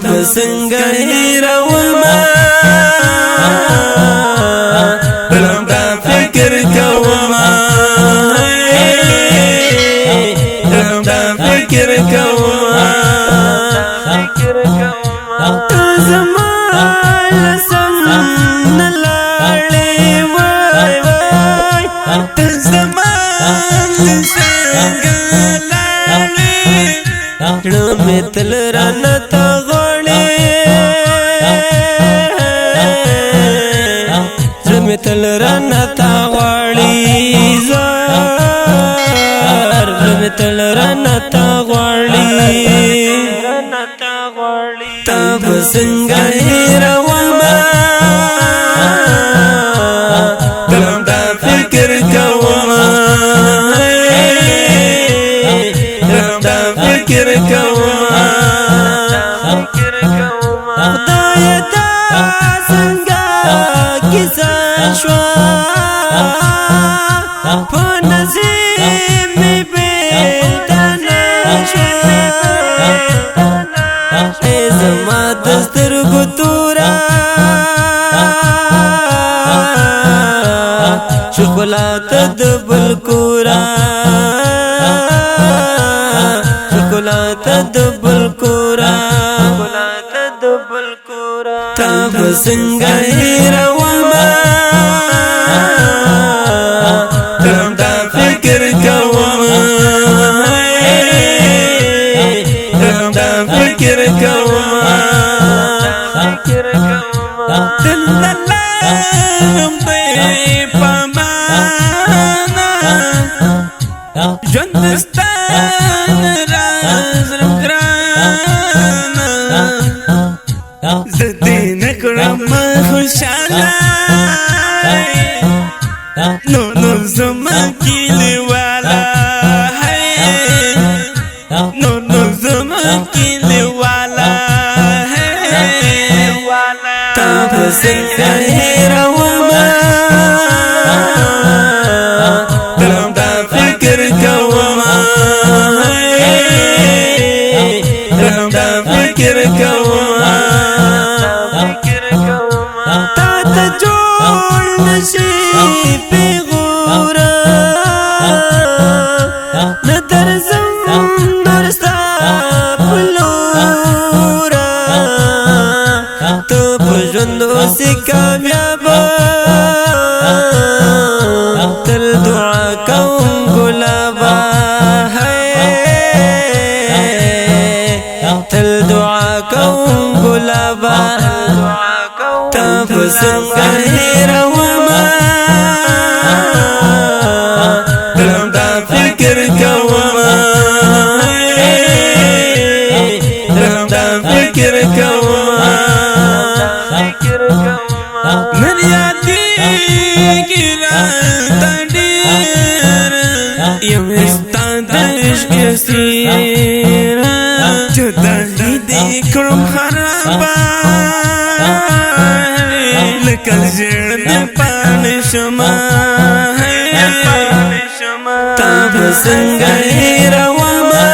بسنگا هیروما بلم دا فکر کوما بلم دا فکر کوما تزمان لسم نلاړې وای وای تزمان لسم نلاړې مې تل رانه تا غوړې مې تل رانه تا غوړې زار مې تل رانه تا غوړې تا بسنگا هیروما بلم دا فکر کوما بلم دا فکر کوما خدای تا سنگا کیسا شوا په نصیب می بیلتانه شوا زما دسترګو تورا شوکولات د بل کورا شوکولات د بل کورا تا بسنگا هیروما بلم دا فکر کوما بلم دا فکر کوما دلالم دی پامانا ژوندستان راز رمگرانا زدی نکرم خوشالا نو زما کلی والا نو زما کلی والا تا بسنگا هیروما بلم دا فکر کوما بلم دا فکر کوما تا تا جوړ نشي پیغورا ندر زم نورستا پلورا تو پژوندو سی کامیابا تل دعا کوم ګلابا تل دعا کوم ګلابا تا بسنگا هیروما بلم دا فکر کوما بلم دا فکر کوما من یادیږي راته ډېر یم ستا د عشق اسیره جدایي دې کړم خرابه لکه زړه دې پاڼې شمه تا بسنگا هیروما